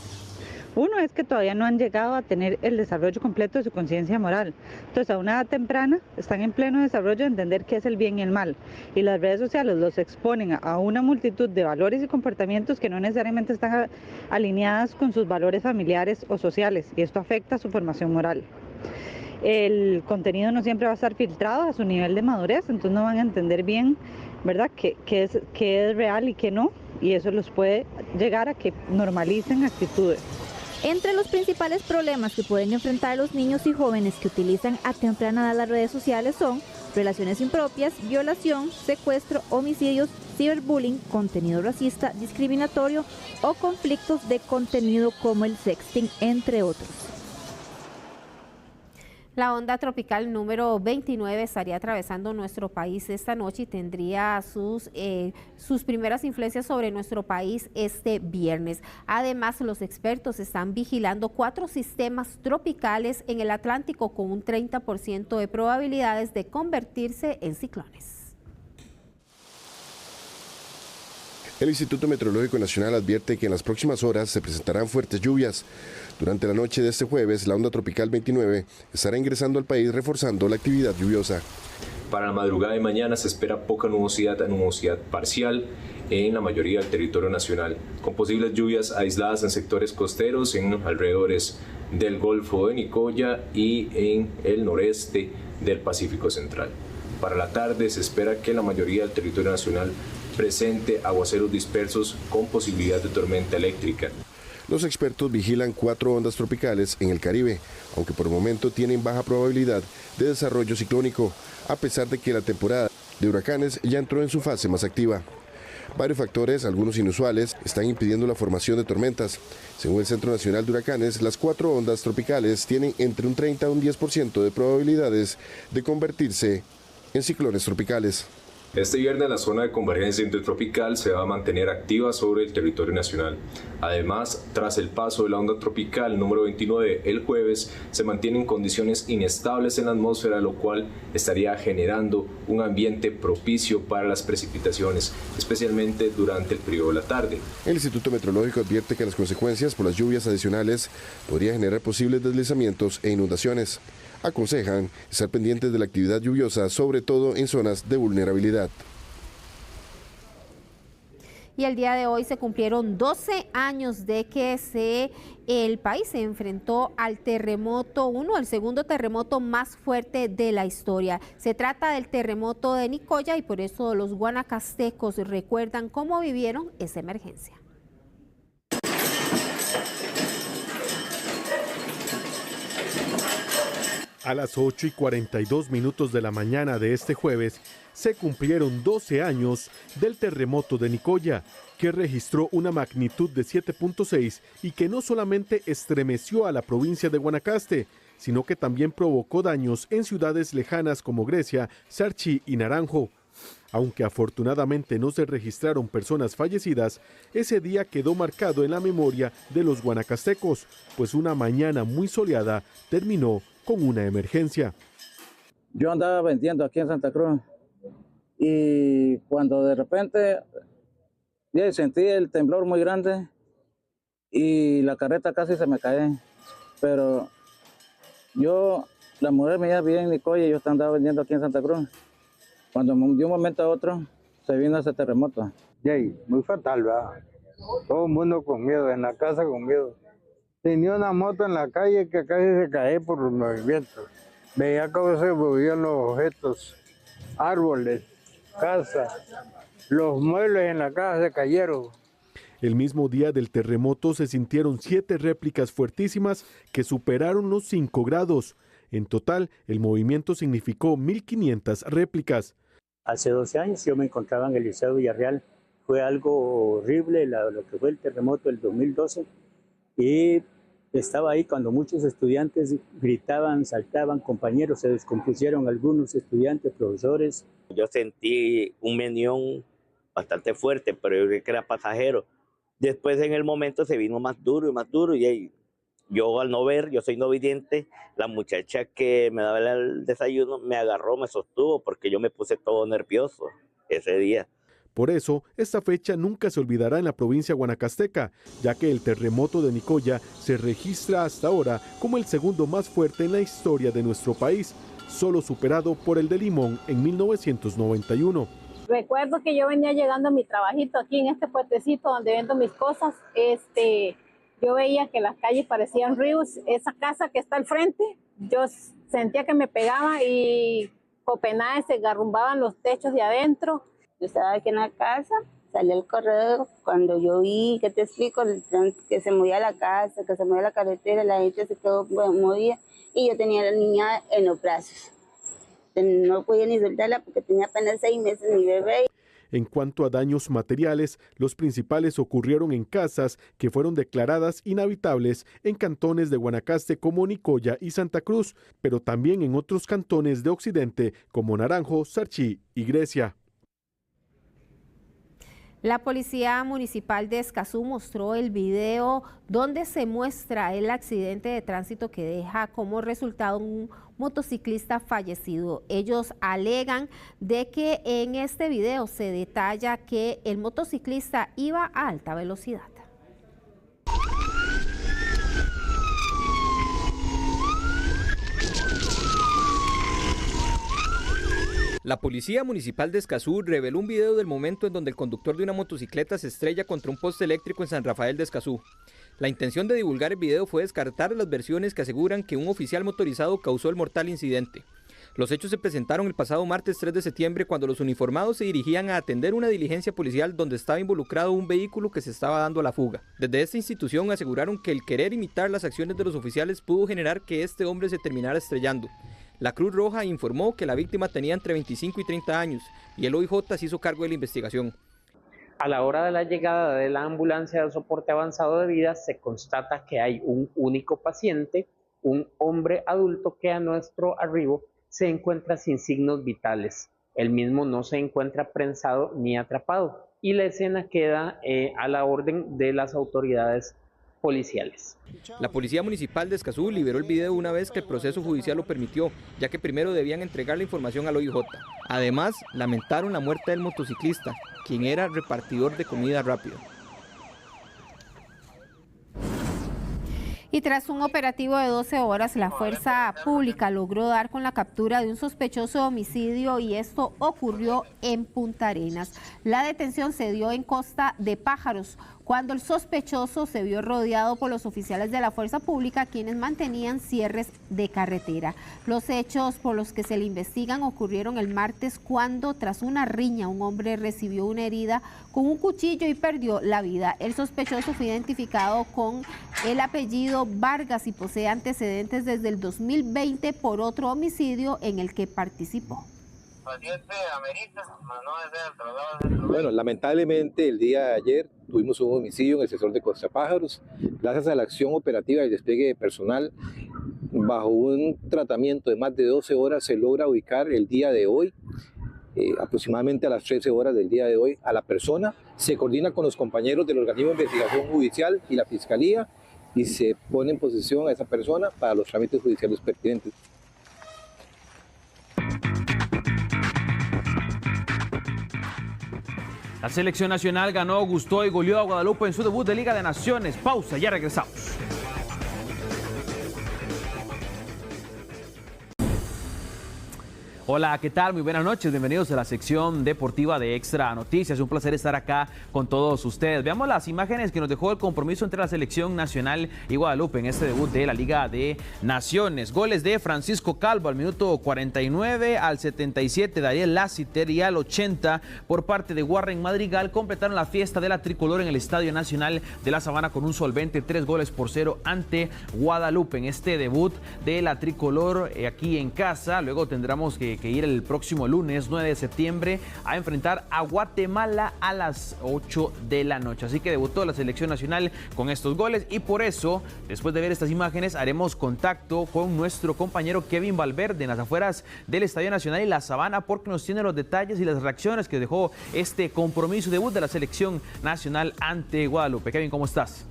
S10: Uno es que todavía no han llegado a tener el desarrollo completo de su conciencia moral. Entonces, a una edad temprana están en pleno desarrollo de entender qué es el bien y el mal. Y las redes sociales los exponen a una multitud de valores y comportamientos que no necesariamente están alineadas con sus valores familiares o sociales. Y esto afecta su formación moral. El contenido no siempre va a estar filtrado a su nivel de madurez, entonces no van a entender bien, ¿verdad?, qué es real y qué no. Y eso los puede llegar a que normalicen actitudes.
S16: Entre los principales problemas que pueden enfrentar los niños y jóvenes que utilizan a temprana edad las redes sociales son relaciones impropias, violación, secuestro, homicidios, ciberbullying, contenido racista, discriminatorio o conflictos de contenido como el sexting, entre otros.
S2: La onda tropical número 29 estaría atravesando nuestro país esta noche y tendría sus primeras influencias sobre nuestro país este viernes. Además, los expertos están vigilando 4 sistemas tropicales en el Atlántico con un 30% de probabilidades de convertirse en ciclones.
S26: El Instituto Meteorológico Nacional advierte que en las próximas horas se presentarán fuertes lluvias. Durante la noche de este jueves, la onda tropical 29 estará ingresando al país reforzando la actividad lluviosa.
S12: Para la madrugada de mañana se espera poca nubosidad a nubosidad parcial en la mayoría del territorio nacional, con posibles lluvias aisladas en sectores costeros, en alrededores del Golfo de Nicoya y en el noreste del Pacífico Central. Para la tarde se espera que la mayoría del territorio nacional presente aguaceros dispersos con posibilidad de tormenta eléctrica.
S26: Los expertos vigilan 4 ondas tropicales en el Caribe, aunque por el momento tienen baja probabilidad de desarrollo ciclónico, a pesar de que la temporada de huracanes ya entró en su fase más activa. Varios factores, algunos inusuales, están impidiendo la formación de tormentas. Según el Centro Nacional de Huracanes, las 4 ondas tropicales tienen entre un 30 a un 10% de probabilidades de convertirse en ciclones tropicales.
S12: Este viernes la zona de convergencia intertropical se va a mantener activa sobre el territorio nacional. Además, tras el paso de la onda tropical número 29 el jueves, se mantienen condiciones inestables en la atmósfera, lo cual estaría generando un ambiente propicio para las precipitaciones, especialmente durante el periodo de la tarde.
S26: El Instituto Meteorológico advierte que las consecuencias por las lluvias adicionales podrían generar posibles deslizamientos e inundaciones. Aconsejan estar pendientes de la actividad lluviosa, sobre todo en zonas de vulnerabilidad.
S2: Y el día de hoy se cumplieron 12 años de que el país se enfrentó al terremoto 1, el segundo terremoto más fuerte de la historia. Se trata del terremoto de Nicoya y por eso los guanacastecos recuerdan cómo vivieron esa emergencia.
S11: A las 8:42 de la mañana de este jueves se cumplieron 12 años del terremoto de Nicoya, que registró una magnitud de 7.6 y que no solamente estremeció a la provincia de Guanacaste, sino que también provocó daños en ciudades lejanas como Grecia, Sarchí y Naranjo. Aunque afortunadamente no se registraron personas fallecidas, ese día quedó marcado en la memoria de los guanacastecos, pues una mañana muy soleada terminó con una emergencia.
S13: Yo andaba vendiendo aquí en Santa Cruz y cuando de repente sentí el temblor muy grande y la carreta casi se me cae, pero la mujer me iba bien en Nicoya y yo andaba vendiendo aquí en Santa Cruz. Cuando de un momento a otro se vino ese terremoto.
S14: Muy fatal, ¿verdad? Todo el mundo con miedo, en la casa con miedo. Tenía una moto en la calle que casi se cae por los movimientos. Veía cómo se movían los objetos, árboles, casa, los muebles en la casa se cayeron.
S11: El mismo día del terremoto se sintieron 7 réplicas fuertísimas que superaron los 5 grados. En total, el movimiento significó 1.500 réplicas.
S15: Hace 12 años yo me encontraba en el Liceo Villarreal. Fue algo horrible lo que fue el terremoto del 2012. Y estaba ahí cuando muchos estudiantes gritaban, saltaban, compañeros, se descompusieron algunos estudiantes, profesores.
S17: Yo sentí un menión bastante fuerte, pero yo creí que era pasajero. Después en el momento se vino más duro y ahí, yo al no ver, yo soy no vidente, la muchacha que me daba el desayuno me agarró, me sostuvo porque yo me puse todo nervioso ese día.
S11: Por eso, esta fecha nunca se olvidará en la provincia guanacasteca, ya que el terremoto de Nicoya se registra hasta ahora como el segundo más fuerte en la historia de nuestro país, solo superado por el de Limón en 1991.
S18: Recuerdo que yo venía llegando a mi trabajito aquí en este puentecito donde vendo mis cosas. Yo veía que las calles parecían ríos. Esa casa que está al frente, yo sentía que me pegaba y copenadas se derrumbaban los techos de adentro.
S19: Yo estaba aquí en la casa, salí al corredor, cuando yo vi, ¿qué te explico? Que se movía la casa, que se movía la carretera, la gente se quedó movida y yo tenía a la niña en los brazos. No podía ni soltarla porque tenía apenas 6 meses mi bebé.
S11: En cuanto a daños materiales, los principales ocurrieron en casas que fueron declaradas inhabitables en cantones de Guanacaste como Nicoya y Santa Cruz, pero también en otros cantones de Occidente como Naranjo, Sarchí y Grecia.
S2: La Policía Municipal de Escazú mostró el video donde se muestra el accidente de tránsito que deja como resultado un motociclista fallecido. Ellos alegan de que en este video se detalla que el motociclista iba a alta velocidad.
S7: La Policía Municipal de Escazú reveló un video del momento en donde el conductor de una motocicleta se estrella contra un poste eléctrico en San Rafael de Escazú. La intención de divulgar el video fue descartar las versiones que aseguran que un oficial motorizado causó el mortal incidente. Los hechos se presentaron el pasado martes 3 de septiembre cuando los uniformados se dirigían a atender una diligencia policial donde estaba involucrado un vehículo que se estaba dando a la fuga. Desde esta institución aseguraron que el querer imitar las acciones de los oficiales pudo generar que este hombre se terminara estrellando. La Cruz Roja informó que la víctima tenía entre 25 y 30 años y el OIJ se hizo cargo de la investigación.
S1: A la hora de la llegada de la ambulancia de soporte avanzado de vida se constata que hay un único paciente, un hombre adulto que a nuestro arribo se encuentra sin signos vitales. El mismo no se encuentra prensado ni atrapado y la escena queda a la orden de las autoridades policiales.
S7: La Policía Municipal de Escazú liberó el video una vez que el proceso judicial lo permitió, ya que primero debían entregar la información al OIJ. Además, lamentaron la muerte del motociclista, quien era repartidor de comida rápida.
S2: Y tras un operativo de 12 horas, la fuerza pública logró dar con la captura de un sospechoso de homicidio y esto ocurrió en Punta Arenas. La detención se dio en Costa de Pájaros, cuando el sospechoso se vio rodeado por los oficiales de la fuerza pública, quienes mantenían cierres de carretera. Los hechos por los que se le investigan ocurrieron el martes cuando, tras una riña, un hombre recibió una herida con un cuchillo y perdió la vida. El sospechoso fue identificado con el apellido Vargas y posee antecedentes desde el 2020 por otro homicidio en el que participó.
S20: Bueno, lamentablemente el día de ayer tuvimos un homicidio en el sector de Costa Pájaros. Gracias a la acción operativa y el despliegue de personal, bajo un tratamiento de más de 12 horas se logra ubicar el día de hoy, aproximadamente a las 13 horas del día de hoy, a la persona. Se coordina con los compañeros del organismo de investigación judicial y la fiscalía y se pone en posesión a esa persona para los trámites judiciales pertinentes.
S21: La selección nacional ganó, gustó y goleó a Guadalupe en su debut de Liga de Naciones. Pausa, ya regresamos. Hola, ¿qué tal? Muy buenas noches, bienvenidos a la sección deportiva de Extra Noticias. Un placer estar acá con todos ustedes. Veamos las imágenes que nos dejó el compromiso entre la selección nacional y Guadalupe en este debut de la Liga de Naciones. Goles de Francisco Calvo al minuto 49, al 77 Dariel Lassiter y al 80 por parte de Warren Madrigal completaron la fiesta de la tricolor en el Estadio Nacional de la Sabana con un solvente 3-0 ante Guadalupe en este debut de la tricolor aquí en casa. Luego tendremos que ir el próximo lunes 9 de septiembre a enfrentar a Guatemala a las 8 de la noche. Así que debutó la selección nacional con estos goles y por eso, después de ver estas imágenes, haremos contacto con nuestro compañero Kevin Valverde en las afueras del Estadio Nacional y la Sabana porque nos tiene los detalles y las reacciones que dejó este compromiso debut de la selección nacional ante Guadalupe. Kevin, ¿cómo estás?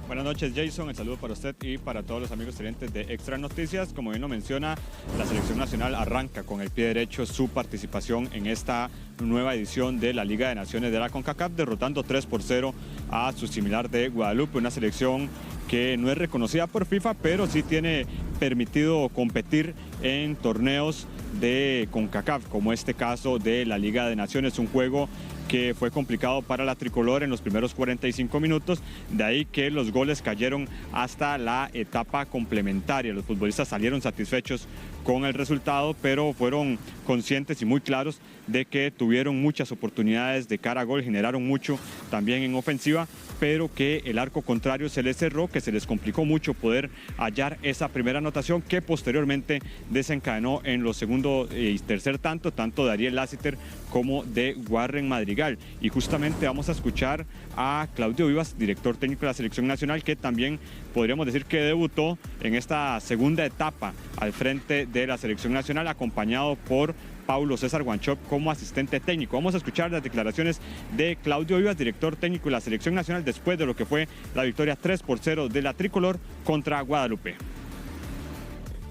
S23: Buenas noches, Jason. El saludo para usted y para todos los amigos televidentes de Extra Noticias. Como bien lo menciona, la selección nacional arranca con el pie derecho su participación en esta nueva edición de la Liga de Naciones de la CONCACAF, derrotando 3-0 a su similar de Guadalupe, una selección que no es reconocida por FIFA, pero sí tiene permitido competir en torneos de CONCACAF, como este caso de la Liga de Naciones, un juego que fue complicado para la tricolor en los primeros 45 minutos, de ahí que los goles cayeron hasta la etapa complementaria. Los futbolistas salieron satisfechos con el resultado, pero fueron conscientes y muy claros de que tuvieron muchas oportunidades de cara a gol, generaron mucho también en ofensiva, pero que el arco contrario se les cerró, que se les complicó mucho poder hallar esa primera anotación que posteriormente desencadenó en los segundo y tercer tanto de Ariel Lassiter como de Warren Madrigal. Y justamente vamos a escuchar a Claudio Vivas, director técnico de la selección nacional, que también podríamos decir que debutó en esta segunda etapa al frente de la selección nacional, acompañado por Paulo César Guanchop como asistente técnico. Vamos a escuchar las declaraciones de Claudio Vivas, director técnico de la selección nacional, después de lo que fue la victoria 3-0 de la tricolor contra Guadalupe.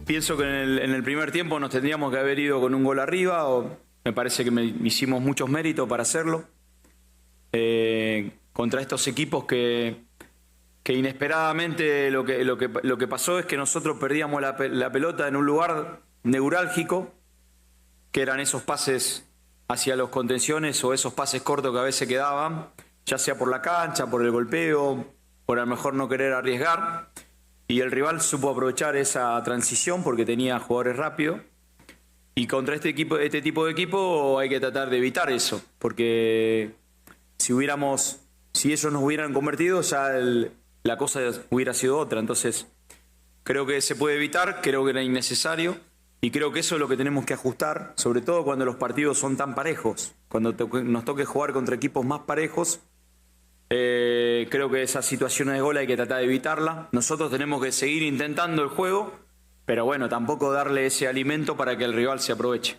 S24: Pienso que en el primer tiempo nos tendríamos que haber ido con un gol arriba, o me parece que hicimos muchos méritos para hacerlo. Contra estos equipos que inesperadamente lo que pasó es que nosotros perdíamos la pelota en un lugar neurálgico, que eran esos pases hacia los contenciones o esos pases cortos que a veces quedaban, ya sea por la cancha, por el golpeo, por a lo mejor no querer arriesgar. y el rival supo aprovechar esa transición porque tenía jugadores rápidos. Y contra este tipo de equipo hay que tratar de evitar eso, porque si ellos nos hubieran convertido, ya la cosa hubiera sido otra. Entonces, creo que se puede evitar, creo que era innecesario, y creo que eso es lo que tenemos que ajustar, sobre todo cuando los partidos son tan parejos. Cuando nos toque jugar contra equipos más parejos, creo que esas situaciones de gol hay que tratar de evitarla. Nosotros tenemos que seguir intentando el juego, pero bueno, tampoco darle ese alimento para que el rival se aproveche.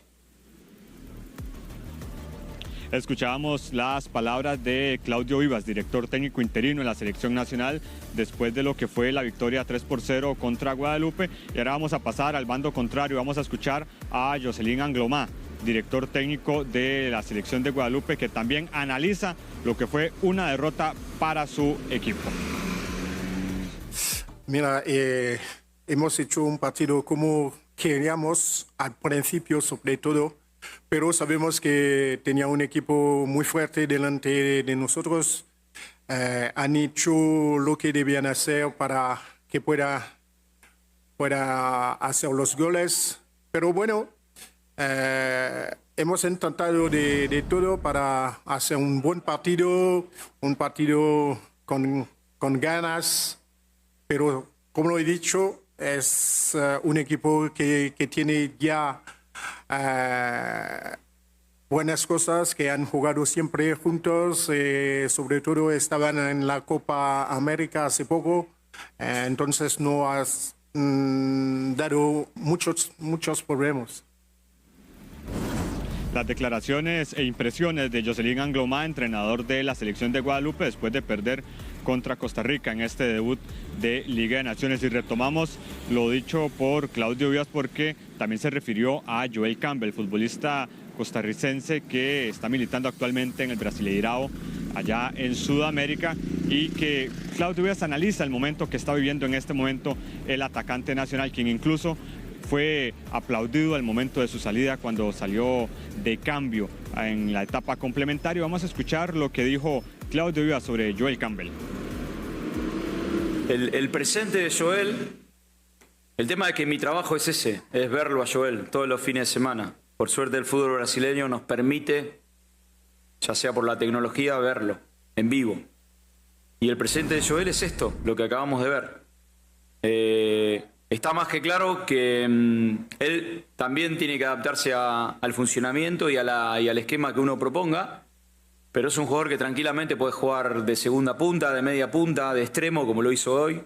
S23: Escuchábamos las palabras de Claudio Vivas, director técnico interino en la selección nacional, después de lo que fue la victoria 3-0 contra Guadalupe. Y ahora vamos a pasar al bando contrario, vamos a escuchar a Jocelyn Anglomá, director técnico de la selección de Guadalupe, que también analiza lo que fue una derrota para su equipo.
S3: Mira, hemos hecho un partido como queríamos al principio, sobre todo, pero sabemos que tenía un equipo muy fuerte delante de nosotros. Han hecho lo que debían hacer para que pueda hacer los goles, pero bueno, hemos intentado de todo para hacer un buen partido, un partido con ganas, pero como lo he dicho, es un equipo que tiene ya buenas cosas, que han jugado siempre juntos, sobre todo estaban en la Copa América hace poco, entonces no has dado muchos problemas.
S23: Las declaraciones e impresiones de Jocelyn Anglomá, entrenador de la selección de Guadalupe, después de perder contra Costa Rica en este debut de Liga de Naciones. Y retomamos lo dicho por Claudio Vivas, porque también se refirió a Joel Campbell, futbolista costarricense que está militando actualmente en el Brasileirao allá en Sudamérica, y que Claudio Vivas analiza el momento que está viviendo en este momento el atacante nacional, quien incluso fue aplaudido al momento de su salida cuando salió de cambio en la etapa complementaria. Vamos a escuchar lo que dijo Claudio Vivas sobre Joel Campbell.
S24: El presente de Joel, el tema es que mi trabajo es ese, es verlo a Joel todos los fines de semana. Por suerte el fútbol brasileño nos permite, ya sea por la tecnología, verlo en vivo. Y el presente de Joel es esto, lo que acabamos de ver. Está más que claro que él también tiene que adaptarse al funcionamiento y al esquema que uno proponga, pero es un jugador que tranquilamente puede jugar de segunda punta, de media punta, de extremo, como lo hizo hoy.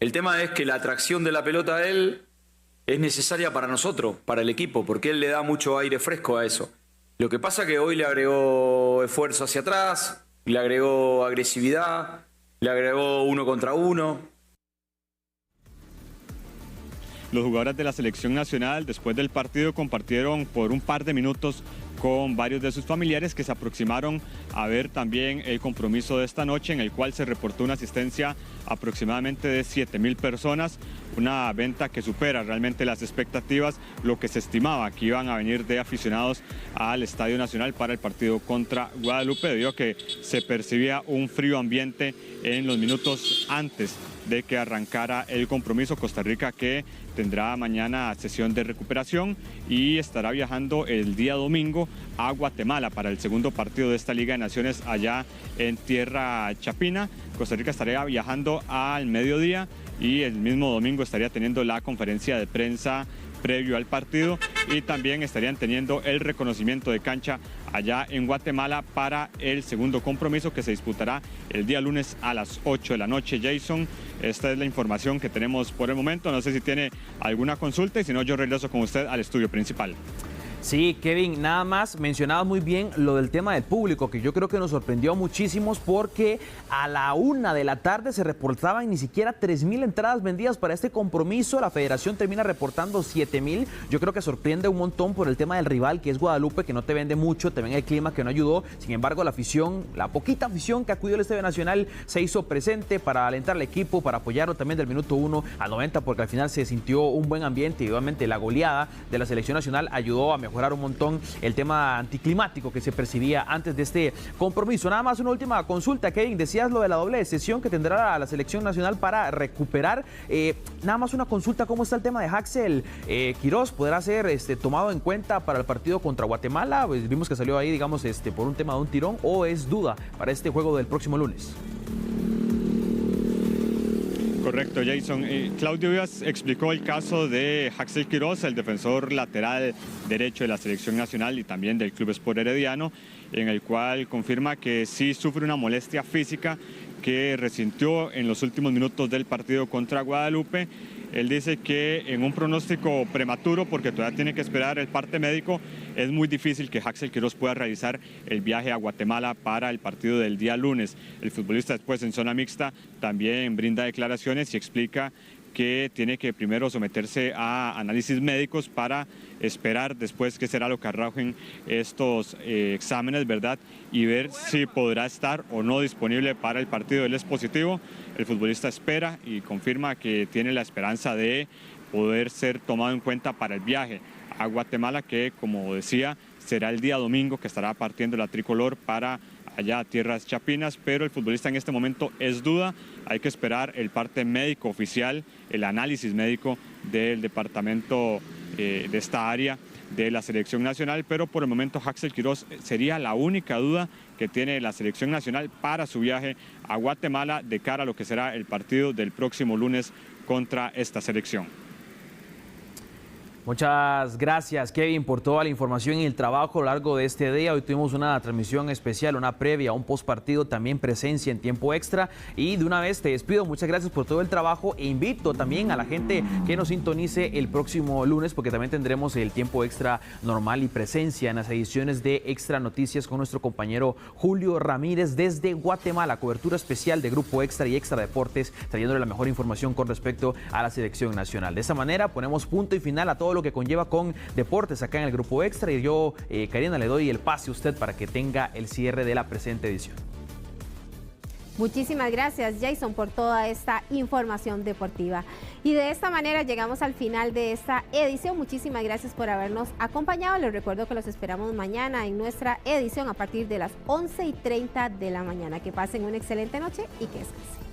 S24: El tema es que la atracción de la pelota a él es necesaria para nosotros, para el equipo, porque él le da mucho aire fresco a eso. Lo que pasa es que hoy le agregó esfuerzo hacia atrás, le agregó agresividad, le agregó 1 contra 1.
S23: Los jugadores de la selección nacional después del partido compartieron por un par de minutos con varios de sus familiares, que se aproximaron a ver también el compromiso de esta noche, en el cual se reportó una asistencia aproximadamente de 7.000 personas, una venta que supera realmente las expectativas, lo que se estimaba que iban a venir de aficionados al Estadio Nacional para el partido contra Guadalupe, debido a que se percibía un frío ambiente en los minutos antes de que arrancara el compromiso. Costa Rica, que tendrá mañana sesión de recuperación y estará viajando el día domingo a Guatemala para el segundo partido de esta Liga de Naciones allá en tierra chapina. Costa Rica estaría viajando al mediodía y el mismo domingo estaría teniendo la conferencia de prensa previo al partido, y también estarían teniendo el reconocimiento de cancha allá en Guatemala para el segundo compromiso, que se disputará el día lunes a las 8 de la noche. Jason, esta es la información que tenemos por el momento. No sé si tiene alguna consulta, y si no, yo regreso con usted al estudio principal.
S21: Sí, Kevin, nada más mencionabas muy bien lo del tema del público, que yo creo que nos sorprendió a muchísimos, porque a la 1 de la tarde se reportaban ni siquiera 3.000 entradas vendidas para este compromiso. La federación termina reportando 7.000. Yo creo que sorprende un montón por el tema del rival, que es Guadalupe, que no te vende mucho, también el clima que no ayudó. Sin embargo, la afición, la poquita afición que acudió al Estadio Nacional, se hizo presente para alentar al equipo, para apoyarlo también del minuto 1 al 90, porque al final se sintió un buen ambiente, y obviamente la goleada de la selección nacional ayudó a mejorar mejorar un montón el tema anticlimático que se percibía antes de este compromiso. Nada más una última consulta, Kevin, decías lo de la doble sesión que tendrá la selección nacional para recuperar. Nada más una consulta, ¿cómo está el tema de Haxel Quiroz? ¿Podrá ser tomado en cuenta para el partido contra Guatemala? Pues vimos que salió ahí, digamos, por un tema de un tirón, ¿o es duda para este juego del próximo lunes?
S23: Correcto, Jason. Claudio Vivas explicó el caso de Haxel Quiroz, el defensor lateral derecho de la selección nacional y también del Club Sport Herediano, en el cual confirma que sí sufre una molestia física que resintió en los últimos minutos del partido contra Guadalupe. Él dice que en un pronóstico prematuro, porque todavía tiene que esperar el parte médico, es muy difícil que Haxel Quiroz pueda realizar el viaje a Guatemala para el partido del día lunes. El futbolista después en zona mixta también brinda declaraciones y explica que tiene que primero someterse a análisis médicos para esperar después qué será lo que arrojen estos exámenes, ¿verdad? Y ver si podrá estar o no disponible para el partido. Él es positivo, el futbolista espera y confirma que tiene la esperanza de poder ser tomado en cuenta para el viaje a Guatemala, que como decía, será el día domingo que estará partiendo la tricolor para allá a tierras chapinas, pero el futbolista en este momento es duda. Hay que esperar el parte médico oficial, el análisis médico del departamento de esta área de la selección nacional, pero por el momento Haxel Quiroz sería la única duda que tiene la selección nacional para su viaje a Guatemala de cara a lo que será el partido del próximo lunes contra esta selección.
S21: Muchas gracias, Kevin, por toda la información y el trabajo a lo largo de este día. Hoy tuvimos una transmisión especial, una previa, un postpartido, también presencia en tiempo extra. Y de una vez te despido. Muchas gracias por todo el trabajo e invito también a la gente que nos sintonice el próximo lunes, porque también tendremos el tiempo extra normal y presencia en las ediciones de Extra Noticias con nuestro compañero Julio Ramírez desde Guatemala. Cobertura especial de Grupo Extra y Extra Deportes, trayéndole la mejor información con respecto a la selección nacional. De esta manera ponemos punto y final a todo lo que conlleva con deportes acá en el Grupo Extra, y yo, Karina, le doy el pase a usted para que tenga el cierre de la presente edición.
S2: Muchísimas gracias, Jason, por toda esta información deportiva. Y de esta manera llegamos al final de esta edición. Muchísimas gracias por habernos acompañado. Les recuerdo que los esperamos mañana en nuestra edición a partir de las 11:30 de la mañana. Que pasen una excelente noche y que descansen.